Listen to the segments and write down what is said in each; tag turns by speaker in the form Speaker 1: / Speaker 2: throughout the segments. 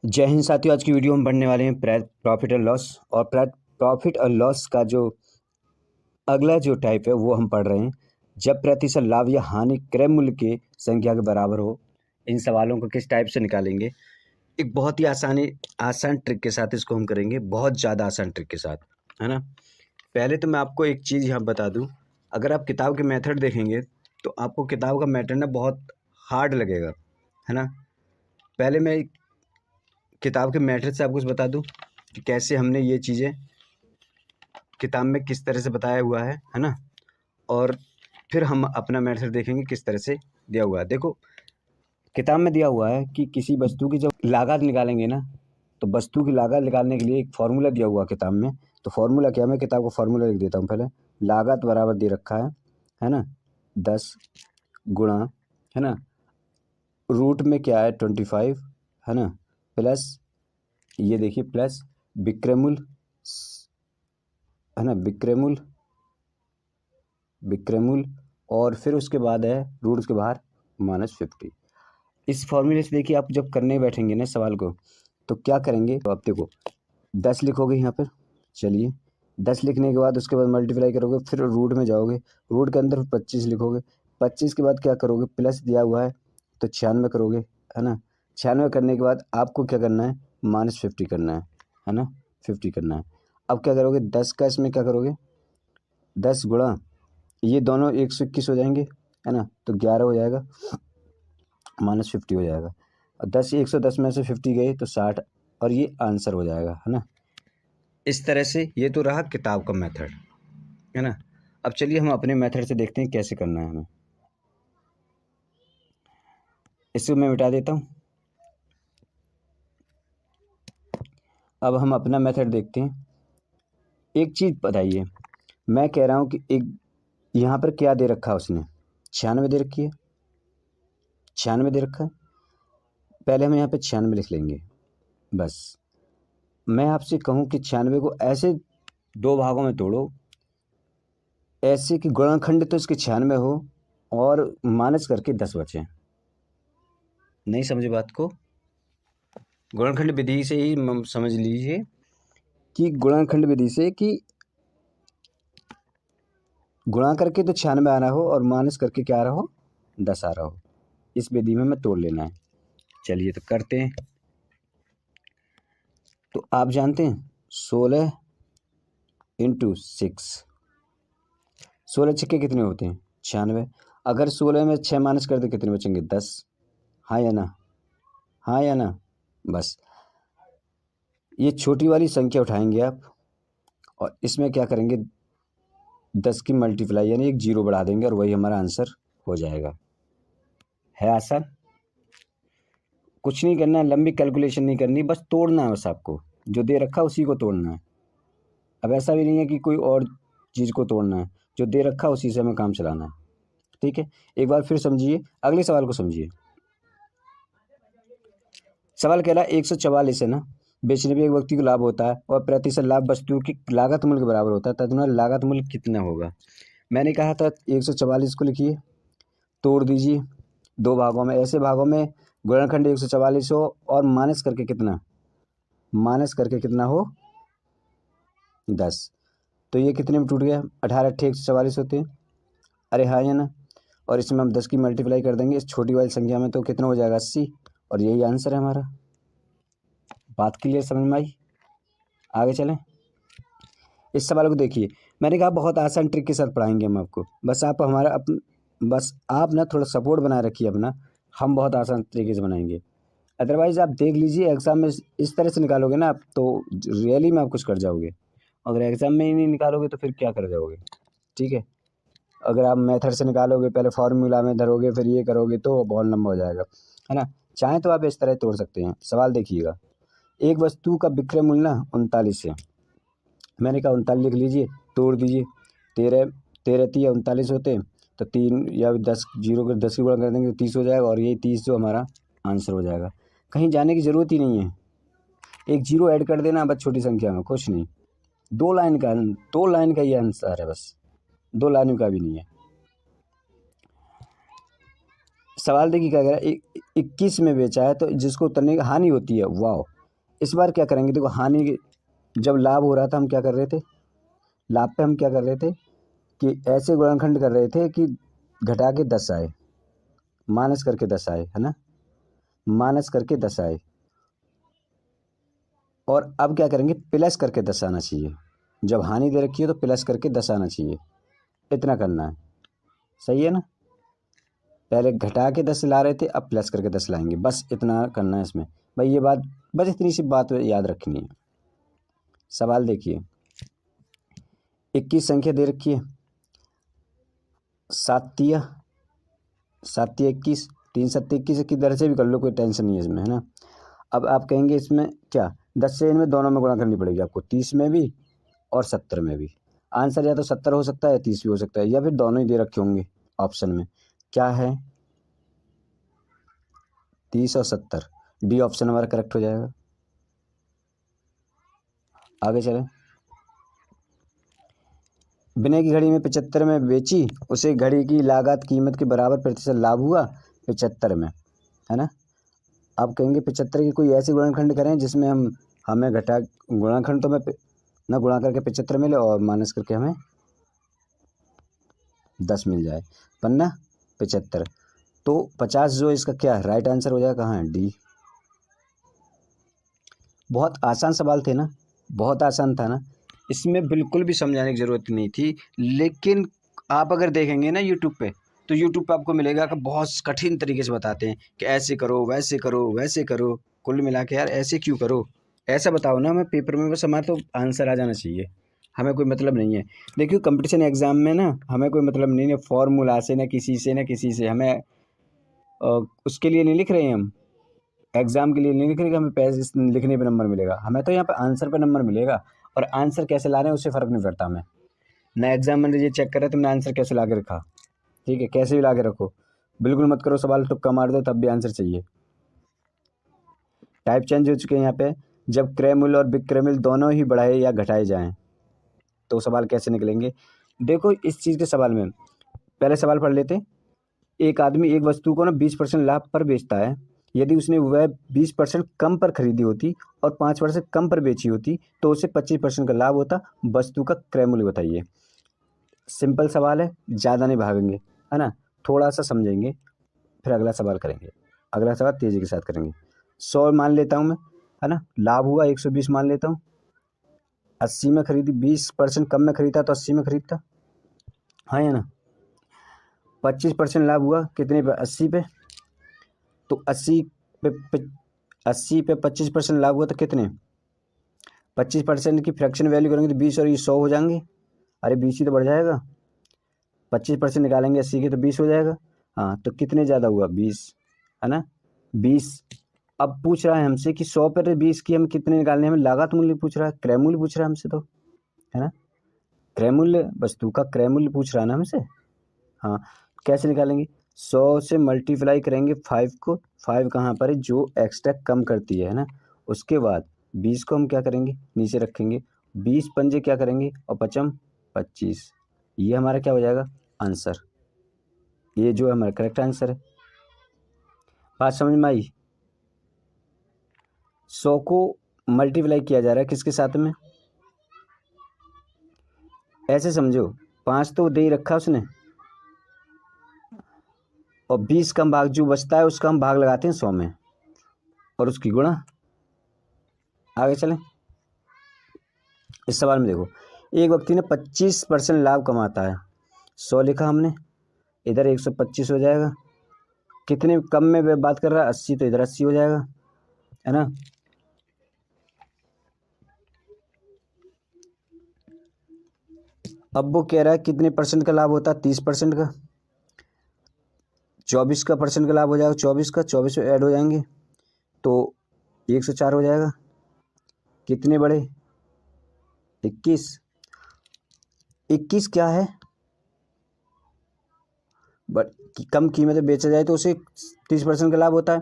Speaker 1: जय हिंद साथियों। आज की वीडियो में पढ़ने वाले हैं प्रॉफिट और लॉस। और प्रॉफिट और लॉस का जो अगला जो टाइप है वो हम पढ़ रहे हैं। जब प्रतिशत लाभ या हानि क्रय मूल्य के संख्या के बराबर हो, इन सवालों को किस टाइप से निकालेंगे। एक बहुत ही आसान ट्रिक के साथ इसको हम करेंगे, बहुत ज़्यादा आसान ट्रिक के साथ, है ना। पहले तो मैं आपको एक चीज़ यहाँ बता दूँ, अगर आप किताब के मेथड देखेंगे तो आपको किताब का मेथड ना बहुत हार्ड लगेगा, है ना। पहले मैं किताब के मेथड से आपको कुछ बता दूं कि कैसे हमने ये चीज़ें किताब में किस तरह से बताया हुआ है ना। और फिर हम अपना मेथड देखेंगे किस तरह से दिया हुआ है। देखो, किताब में दिया हुआ है कि किसी वस्तु की जब लागत निकालेंगे ना, तो वस्तु की लागत निकालने के लिए एक फार्मूला दिया हुआ है किताब में। तो फार्मूला क्या है, मैं किताब को फार्मूला लिख देता हूँ पहले। लागत बराबर दे रखा है ना, 10 गुणा, है ना, रूट में क्या है 25, है ना, प्लस ये देखिए प्लस विक्रय मूल्य, है ना, विक्रय मूल्य, और फिर उसके बाद है रूट के बाहर -50। इस फॉर्मूले से देखिए, आप जब करने बैठेंगे ना सवाल को तो क्या करेंगे, तो आप देखो 10 लिखोगे यहाँ पर। चलिए 10 लिखने के बाद उसके बाद मल्टीप्लाई करोगे, फिर रूट में जाओगे, रूट के अंदर 25 लिखोगे। 25 के बाद क्या करोगे, प्लस दिया हुआ है तो 96 करोगे, है ना। 96 करने के बाद आपको क्या करना है, -50 करना है ना, 50 करना है। अब क्या करोगे, 10 का इसमें क्या करोगे, 10 गुणा, ये दोनों 121 हो जाएंगे, है ना, तो 11 हो जाएगा, -50 हो जाएगा। और 110 में से 50 गए तो 60, और ये आंसर हो जाएगा, है ना। इस तरह से ये तो रहा किताब का मेथड, है ना। अब चलिए हम अपने मेथड से देखते हैं कैसे करना है हमें। इसको मैं मिटा देता हूँ। अब हम अपना मेथड देखते हैं। एक चीज़ बताइए, मैं कह रहा हूँ कि एक यहाँ पर क्या दे रखा है उसने, 96 दे रखी है, 96 दे रखा है। पहले हम यहाँ पे 96 लिख लेंगे बस। मैं आपसे कहूँ कि 96 को ऐसे 2 भागों में तोड़ो, ऐसे कि गुणनखंड तो इसके 96 हो और माइनस करके 10 बचे। नहीं समझे बात को, गुणनखंड विधि से ही समझ लीजिए कि गुणनखंड विधि से कि गुणा करके तो 96 आ रहा हो और माइनस करके क्या आ रहा हो, 10 आ रहा हो। इस विधि में हमें तोड़ लेना है। चलिए तो करते हैं। तो आप जानते हैं 16 इंटू 6, 16 छक्के कितने होते हैं, 96। अगर 16 में 6 माइनस कर दे कितने बचेंगे, 10। हाँ या ना, हाँ या ना। बस ये छोटी वाली संख्या उठाएंगे आप और इसमें क्या करेंगे, 10 की मल्टीप्लाई यानी एक 0 बढ़ा देंगे और वही हमारा आंसर हो जाएगा। है आसान, कुछ नहीं करना है, लंबी कैलकुलेशन नहीं करनी, बस तोड़ना है, बस आपको जो दे रखा है उसी को तोड़ना है। अब ऐसा भी नहीं है कि कोई और चीज़ को तोड़ना है, जो दे रखा है उसी से हमें काम चलाना है। ठीक है, एक बार फिर समझिए, अगले सवाल को समझिए। सवाल कह रहा है 144 है ना, बेचने पे एक व्यक्ति को लाभ होता है और प्रतिशत लाभ वस्तु की लागत मूल्य के बराबर होता है, तदनुसार लागत मूल्य कितना होगा। मैंने कहा था 144 को लिखिए, तोड़ दीजिए 2 भागों में, ऐसे भागों में गुणनखंड 144 हो और माइनस करके कितना, माइनस करके कितना हो 10। तो ये कितने में टूट गया, 18 8 144 होते हैं। अरे हाँ या ना। और इसमें हम 10 की मल्टीप्लाई कर देंगे इस छोटी वाली संख्या में, तो कितना हो जाएगा 80, और यही आंसर है हमारा। बात क्लियर समझ में आई, आगे चलें। इस सवाल को देखिए, मैंने कहा बहुत आसान ट्रिक के साथ पढ़ाएंगे हम आपको, बस आप हमारा बस आप ना थोड़ा सपोर्ट बनाए रखिए अपना, हम बहुत आसान तरीके से बनाएंगे। अदरवाइज़ आप देख लीजिए एग्ज़ाम में इस तरह से निकालोगे ना आप, तो रियली में आप कुछ कर जाओगे। अगर एग्ज़ाम में ही नहीं निकालोगे तो फिर क्या कर जाओगे। ठीक है, अगर आप मेथड से निकालोगे, पहले फार्मूला में धरोगे, फिर ये करोगे तो बहुत लंबा हो जाएगा, है ना। चाहें तो आप इस तरह तोड़ सकते हैं। सवाल देखिएगा, एक वस्तु का विक्रय मूल्य ना 39 है। मैंने कहा 39 लिख लीजिए, तोड़ दीजिए, 13 13 3 39 होते हैं, तो 3 या 10 जीरो कर 10 की गुणा कर देंगे तो 30 हो जाएगा, और यही 30 जो हमारा आंसर हो जाएगा। कहीं जाने की ज़रूरत ही नहीं है, एक जीरो ऐड कर देना बस, छोटी संख्या में कुछ नहीं। 2 लाइन का ये आंसर है, बस 2 लाइन का भी नहीं है। सवाल देखिए क्या कह रहा है, 21 में बेचा है तो जिसको उतरने की हानि होती है, वाह, इस बार क्या करेंगे, देखो हानि, जब लाभ हो रहा था हम क्या कर रहे थे, लाभ पे हम क्या कर रहे थे कि ऐसे गुणनखंड कर रहे थे कि घटा के 10 आए, माइनस करके 10 आए, है ना, माइनस करके 10 आए। और अब क्या करेंगे, प्लस करके 10 आना चाहिए। जब हानि दे रखी है तो प्लस करके 10 आना चाहिए, इतना करना है। सही है ना, पहले घटा के 10 ला रहे थे, अब प्लस करके 10 लाएंगे, बस इतना करना है इसमें भाई। ये बात, बस इतनी सी बात याद रखनी है। सवाल देखिए, 21 संख्या दे रखी है, सातिया 21, 3 सत्ते 21 की दर से भी कर लो, कोई टेंशन नहीं है इसमें, है ना। अब आप कहेंगे इसमें क्या, 10 से इनमें दोनों में गुणा करनी पड़ेगी आपको, 30 में भी और 70 में भी। आंसर या तो 70 हो सकता है, 30 भी हो सकता है, या फिर दोनों ही दे रखे होंगे ऑप्शन में। क्या है, 30 और 70, डी ऑप्शन हमारा करेक्ट हो जाएगा। आगे चलें, बिना की घड़ी में 75 में बेची, उसे घड़ी की लागत कीमत के बराबर प्रतिशत लाभ हुआ 75 में, है ना। अब कहेंगे 75 की कोई ऐसी गुणनखंड करें जिसमें हमें घटा गुणनखंड तो हमें ना गुणा करके 75 मिले और माइनस करके हमें 10 मिल जाए, पन्ना 75। तो 50 जो इसका क्या राइट आंसर हो जाएगा, कहाँ है, डी। बहुत आसान सवाल थे ना, बहुत आसान था ना, इसमें बिल्कुल भी समझाने की ज़रूरत नहीं थी। लेकिन आप अगर देखेंगे ना यूट्यूब पे, तो यूट्यूब पे आपको मिलेगा कि बहुत कठिन तरीके से बताते हैं कि ऐसे करो, वैसे करो, वैसे करो। कुल मिला के यार ऐसे क्यों करो, ऐसा बताओ ना हमें पेपर में, बस हमारा तो आंसर आ जाना चाहिए, हमें कोई मतलब नहीं है। देखिए कंपटीशन एग्ज़ाम में ना हमें कोई मतलब नहीं है फॉर्मूला से, ना किसी से, ना किसी से, हमें उसके लिए नहीं लिख रहे हैं हम, एग्जाम के लिए नहीं लिख रहे कि हमें पैसे लिखने पे नंबर मिलेगा, हमें तो यहाँ पे आंसर पे नंबर मिलेगा। और आंसर कैसे ला रहे हैं उससे फ़र्क नहीं पड़ता हमें, ना एग्जाम में ये चेक करे तुमने आंसर कैसे ला के रखा। ठीक है, कैसे भी ला के रखो, बिल्कुल मत करो सवाल तुक्का मार दो तब भी आंसर चाहिए। टाइप चेंज हो चुके हैं यहाँ पे, जब क्रय मूल्य और विक्रय मूल्य दोनों ही बढ़ाए या घटाए जाएँ तो सवाल कैसे निकलेंगे। देखो इस चीज़ के सवाल में पहले सवाल पढ़ लेते। एक आदमी एक वस्तु को ना 20% लाभ पर बेचता है, यदि उसने वह 20% कम पर खरीदी होती और 5% कम पर बेची होती तो उसे 25% का लाभ होता। वस्तु का क्रय मूल्य बताइए। सिंपल सवाल है, ज़्यादा नहीं भागेंगे, है ना, थोड़ा सा समझेंगे, फिर अगला सवाल करेंगे। अगला सवाल तेज़ी के साथ करेंगे। 100 मान लेता हूँ मैं, है ना, लाभ हुआ 120 मान लेता हूँ। 80 में खरीदी, 20% कम में खरीदा तो 80 में खरीदता, हाँ या ना। 25% लाभ हुआ कितने पे, 80 पे, तो 80 पे 25% लाभ हुआ तो कितने, 25% की फ्रैक्शन वैल्यू करेंगे तो 20 और ये 100 हो जाएंगे। अरे 20 ही तो बढ़ जाएगा, 25% निकालेंगे 80 की तो 20 हो जाएगा। हाँ तो कितने ज़्यादा हुआ, 20, है ना, 20। अब पूछ रहा है हमसे कि 100 पर 20 की हम कितने निकालने, हमें लागत मूल्य पूछ रहा है, क्रय मूल्य पूछ रहा है हमसे तो, है ना, क्रय मूल्य, वस्तु का क्रय मूल्य पूछ रहा है ना हमसे। हाँ, कैसे निकालेंगे, 100 से मल्टीप्लाई करेंगे 5 को, 5 कहाँ पर है, जो एक्स्ट्रा कम करती है ना। उसके बाद 20 को हम क्या करेंगे, नीचे रखेंगे, 20 पंजे क्या करेंगे और पचम 25, ये हमारा क्या हो जाएगा आंसर, ये जो है हमारा करेक्ट आंसर है। बात समझ में आई। 100 को मल्टीप्लाई किया जा रहा है किसके साथ में, ऐसे समझो, 5 तो दे ही रखा उसने और 20 का भाग जो बचता है उसका हम भाग लगाते हैं 100 में और उसकी गुणा। आगे चलें, इस सवाल में देखो, एक व्यक्ति ने 25% लाभ कमाता है, 100 लिखा हमने, इधर 125 हो जाएगा। कितने कम में बात कर रहा है, 80, तो इधर 80 हो जाएगा, है ना। अब वो कह रहा है कितने परसेंट का लाभ होता है, 30% का, 24 का परसेंट का लाभ हो जाएगा, 24 का, 24 ऐड हो जाएंगे तो 104 हो जाएगा। कितने बड़े, 21, 21 क्या है, बट कम कीमत में बेचा जाए तो उसे 30% का लाभ होता है।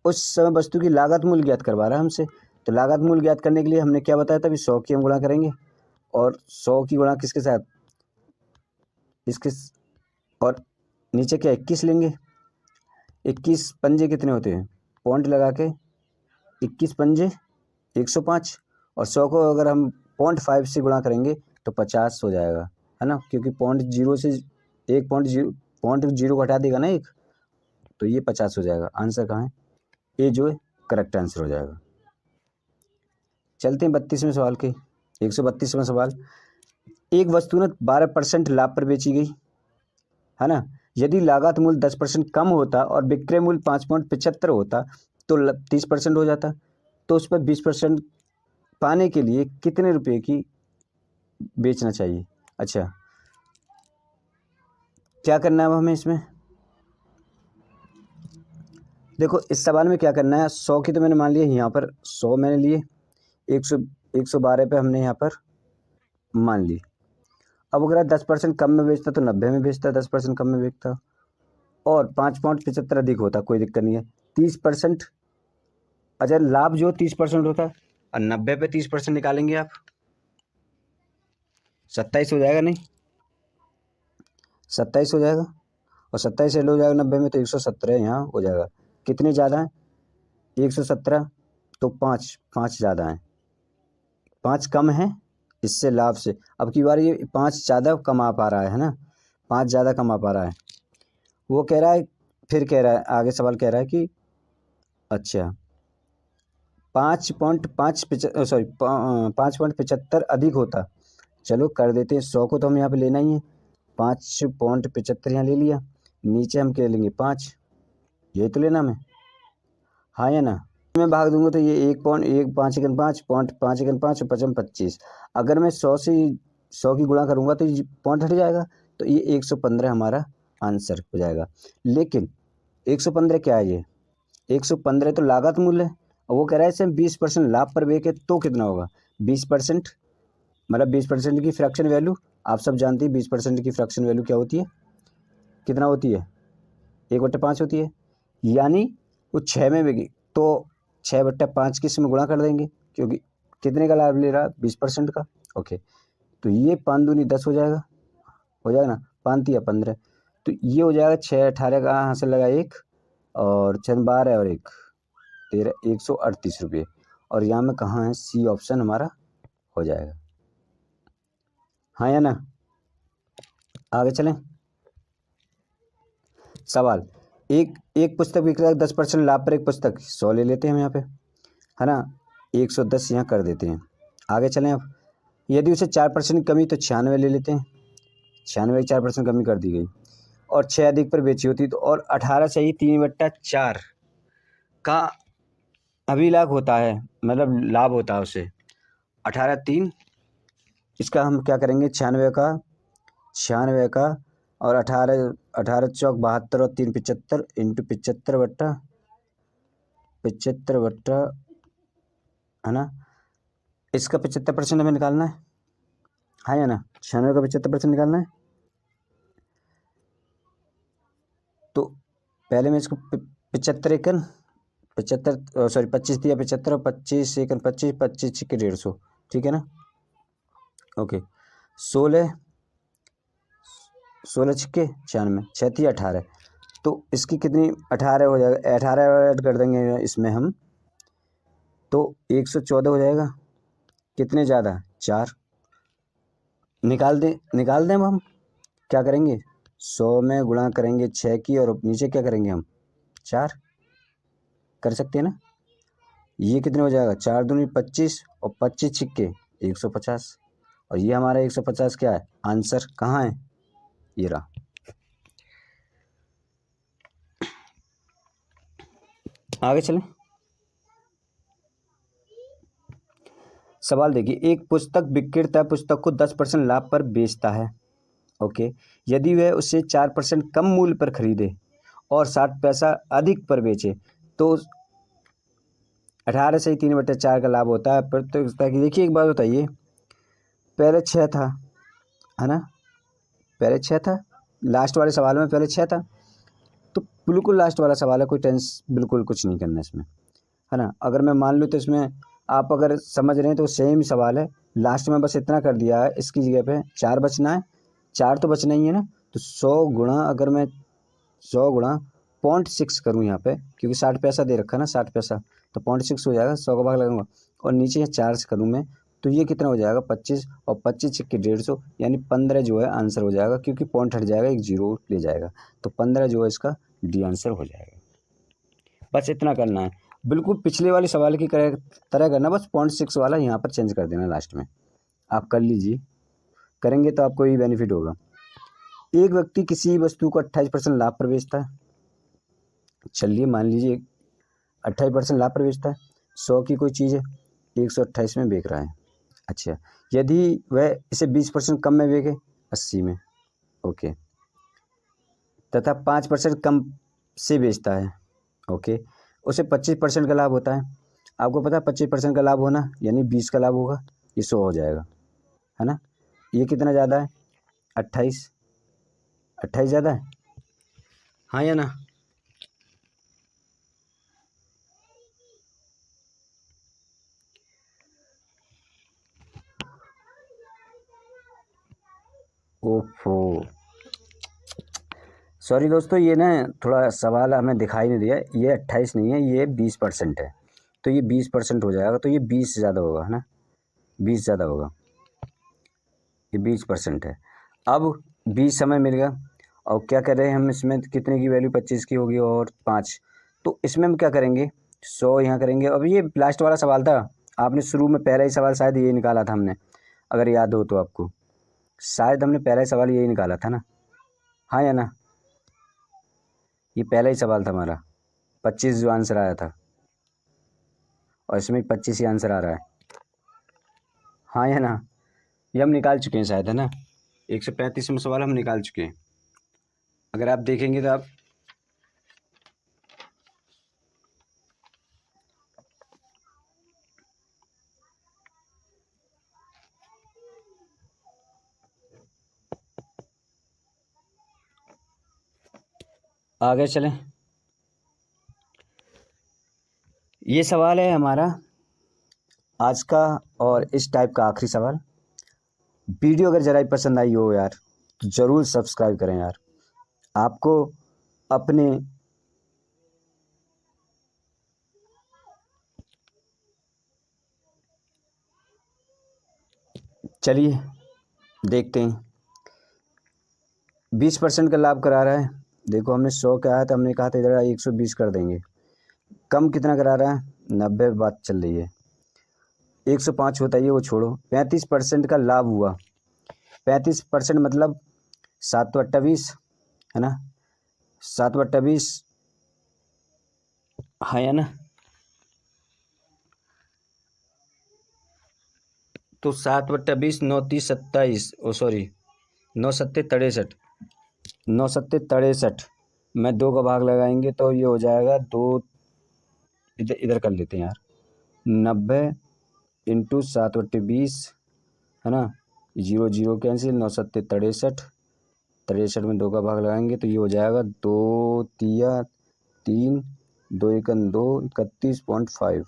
Speaker 1: उस समय वस्तु की लागत मूल्य ज्ञात करवा रहा है हमसे, तो लागत मूल्य ज्ञात करने के लिए हमने क्या बताया था, अभी 100 की हम गुणा करेंगे और 100 की गुणा किसके साथ, इसके, और नीचे क्या 21 लेंगे। 21 पंजे कितने होते हैं, पॉइंट लगा के 21 पंजे 105, और 100 को अगर हम 0.5 से गुणा करेंगे तो 50 हो जाएगा, है ना, क्योंकि 0.0 से 1.0 को हटा देगा ना एक, तो ये 50 हो जाएगा। आंसर कहाँ है? ये जो है करेक्ट आंसर हो जाएगा। चलते हैं 32वें सवाल के। 132वां सवाल, एक वस्तु न 12% लाभ पर बेची गई, है ना। यदि लागत मूल्य 10% कम होता और विक्रय मूल्य 5.75 होता तो 30% हो जाता, तो उस पर 20% पाने के लिए कितने रुपए की बेचना चाहिए? अच्छा, क्या करना है अब हमें इसमें? देखो इस सवाल में क्या करना है, 100 की तो मैंने मान लिया, यहाँ पर 100 मैंने लिए, 112 पे हमने यहाँ पर मान ली। अब अगर 10% कम में बेचता तो 90 में बेचता, 10% कम में बेचता, और 5.75 अधिक होता, कोई दिक्कत नहीं है। 30%, अच्छा लाभ जो 30% होता है और 90 पे 30% निकालेंगे आप, 27 हो जाएगा, नहीं 27 हो जाएगा, और 27 ऐड हो जाएगा 90 में तो 117 यहाँ हो जाएगा। कितने ज़्यादा हैं? 117, तो 5 ज़्यादा हैं, 5 कम है इससे लाभ से। अब की बार ये 5 ज़्यादा कमा पा रहा है ना, 5 ज़्यादा कमा पा रहा है। वो कह रहा है, फिर कह रहा है आगे सवाल कह रहा है कि अच्छा 5.75 अधिक होता, चलो कर देते हैं। 100 को तो हम यहाँ पे लेना ही है, 5.75 यहाँ ले लिया, नीचे हम क्या लेंगे 5, ये तो लेना हमें, हाँ या ना। मैं भाग दूंगा तो ये 1.1 5 एकन 5 5 एकन 5 और 5 25, अगर मैं 100 से 100 की गुणा करूंगा तो ये पॉइंट हट जाएगा, तो ये 115 हमारा आंसर हो जाएगा। लेकिन 115 क्या है? ये 115 तो लागत मूल्य है, और वो कह रहा है इससे 20% लाभ पर बेचे तो कितना होगा? 20%, मतलब 20% की फ्रैक्शन वैल्यू आप सब जानते हैं, 20% की फ्रैक्शन वैल्यू क्या होती है, कितना होती है? 1/5 होती है, यानी वो 6 में बिकी तो 6/5 किस में गुणा कर देंगे, क्योंकि कितने का लाभ ले रहा है? 20% का। ओके, तो ये 5 दूनी 10 हो जाएगा, ना, 5 तिया 15, तो ये हो जाएगा 6 18 का यहाँ से लगा 1, और 6 12 और 1 13, 138 रुपये, और यहाँ में कहाँ है? सी ऑप्शन हमारा हो जाएगा, हाँ या ना। आगे चलें। सवाल, एक पुस्तक बिक रहा है 10% लाभ पर, एक पुस्तक 100 ले लेते हैं हम यहाँ पे, है ना, 110 यहाँ कर देते हैं। आगे चलें अब, यदि उसे 4% कमी तो 96 ले लेते हैं, 96 की 4% कमी कर दी गई, और 6 अधिक पर बेची होती तो, और 18 चाहिए 3/4 का अभिलाभ होता है, मतलब लाभ होता है उसे 18 3, इसका हम क्या करेंगे 96 का, और 18 18 चौक 72 और 3 75 इंटू 75/75, है ना, इसका 75% हमें निकालना है, हाँ या ना। 96 का 75% निकालना है, तो पहले मैं इसको 75 एकन 75 सॉरी 25 दिया 75 और 25 एकन 25 25 छिके 150, ठीक है ना। ओके, 16 छिके 96 6 18, तो इसकी कितनी 18 हो जाएगा, 18 ऐड कर देंगे इसमें हम, तो 114 हो जाएगा। कितने ज़्यादा? 4, निकाल दें अब हम क्या करेंगे, 100 में गुणा करेंगे 6 की, और नीचे क्या करेंगे हम 4, कर सकते हैं ना। ये कितने हो जाएगा? 4 दूनी 25 और 25 छिक्के 150, और ये हमारा 150 क्या है? आंसर कहाँ है? ये रहा। आगे चलें। सवाल देखिए, एक पुस्तक विक्रेता पुस्तक को 10% लाभ पर बेचता है, ओके, यदि वह उसे 4% कम मूल्य पर खरीदे और 60 पैसा अधिक पर बेचे तो 18 से 3/4 का लाभ होता है। पर तो देखिए एक बात बताइए, पहले 6 था, है ना, पहले 6 था, लास्ट वाले सवाल में पहले 6 था, तो बिल्कुल लास्ट वाला सवाल है, कोई टेंशन बिल्कुल कुछ नहीं करना इसमें, है ना। अगर मैं मान लूँ तो इसमें आप अगर समझ रहे हैं तो सेम सवाल है, लास्ट में बस इतना कर दिया है, इसकी जगह पे 4 बचना है, 4 तो बचना ही है ना, तो 100 गुणा, अगर मैं 100 गुणा 0.6 करूँ यहाँ पे, क्योंकि 60 पैसा दे रखा है ना, 60 पैसा, तो 0.6 हो जाएगा, 100 का भाग लगाऊंगा और नीचे 4 से करूँ मैं तो ये कितना हो जाएगा 25 और 25 छक्के 150 यानी 15 जो है आंसर हो जाएगा, क्योंकि पॉइंट हट जाएगा, एक जीरो ले जाएगा, तो 15 जो है इसका डी आंसर हो जाएगा। बस इतना करना है, बिल्कुल पिछले वाले सवाल की तरह करना, बस 0.6 वाला यहाँ पर चेंज कर देना लास्ट में। आप कर लीजिए, करेंगे तो आपको ये बेनिफिट होगा। एक व्यक्ति किसी वस्तु को 28% लाभ पर बेचता है। चलिए मान लीजिए 28% लाभ पर बेचता है, 100 की कोई चीज़ है, 128 में बेच रहा है। अच्छा, यदि वह इसे 20% कम में बेचे, 80 में, ओके, तथा 5% कम से बेचता है, ओके, उसे 25% का लाभ होता है। आपको पता है 25% का लाभ होना यानी 20 का लाभ होगा, ये 100 हो जाएगा, है ना। ये कितना ज़्यादा है, 28 ज़्यादा है, हाँ या ना। ओफो, सॉरी दोस्तों, ये ना थोड़ा सवाल हमें दिखाई नहीं दिया, ये 28 नहीं है, ये 20% है, तो ये 20% हो जाएगा, तो ये 20 से ज़्यादा होगा, है ना, 20 ज़्यादा होगा, ये 20% है। अब 20 हमें मिल गया, और क्या कर रहे हैं हम, इसमें कितने की वैल्यू 25 की होगी और 5, तो इसमें हम क्या करेंगे, 100 यहाँ करेंगे। अब ये लास्ट वाला सवाल था, आपने शुरू में पहला ही सवाल शायद ये निकाला था हमने, अगर याद हो तो आपको, शायद हमने पहला ही सवाल यही निकाला था ना, हाँ या ना। ये पहला ही सवाल था हमारा, 25 जो आंसर आया था, और इसमें 25 ही आंसर आ रहा है, हाँ या ना। ये हम निकाल चुके हैं शायद, है ना, 135 में सवाल हम निकाल चुके हैं, अगर आप देखेंगे तो आप आगे चलें। ये सवाल है हमारा आज का और इस टाइप का आखिरी सवाल। वीडियो अगर ज़रा ही पसंद आई हो यार तो ज़रूर सब्सक्राइब करें यार, आपको अपने चलिए देखते हैं। 20% का लाभ करा रहा है, देखो हमने 100 का आया था, हमने कहा था इधर 120 कर देंगे। कम कितना करा रहा है, 90 बात चल रही है, 105 होता है ये, वो छोड़ो। 35% का लाभ हुआ, 35% मतलब 7 तो 28, है ना, 7 28, हाँ या ना। तो 7 20, 9 30 27, ओ सॉरी 9 सत्ते 63, 9 सत्ते 63 में 2 का भाग लगाएंगे तो ये हो जाएगा 2, इधर इधर कर लेते हैं यार, 90 इंटू 7 20, है ना, 0 0 कैंसिल, 9 सत्ते 63, 63 में 2 का भाग लगाएंगे तो ये हो जाएगा 2 तिया 3, 2 एकन 2, 31.5,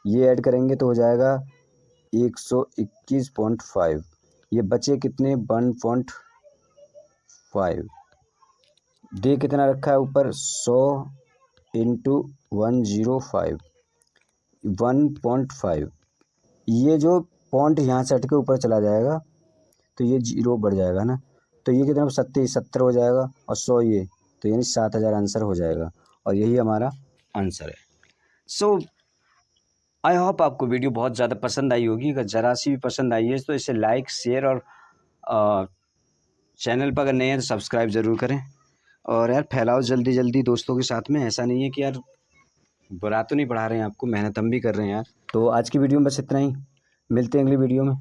Speaker 1: ये ऐड करेंगे तो हो जाएगा 121.5, ये बचे कितने 1.5, दे कितना रखा है ऊपर 100 इंटू 105, 1.5, ये जो पॉइंट यहाँ से हट के ऊपर चला जाएगा तो ये जीरो बढ़ जाएगा ना, तो ये कितना 70 हो जाएगा, और 100 ये, तो यानी 7000 आंसर हो जाएगा, और यही हमारा आंसर है। सो आई होप आपको वीडियो बहुत ज़्यादा पसंद आई होगी, अगर ज़रा सी भी पसंद आई है तो इसे लाइक शेयर और चैनल पर अगर नए हैं तो सब्सक्राइब ज़रूर करें, और यार फैलाओ जल्दी जल्दी दोस्तों के साथ में, ऐसा नहीं है कि यार बुरा तो नहीं पढ़ा रहे हैं आपको, मेहनत हम भी कर रहे हैं यार। तो आज की वीडियो में बस इतना ही, मिलते हैं अगली वीडियो में।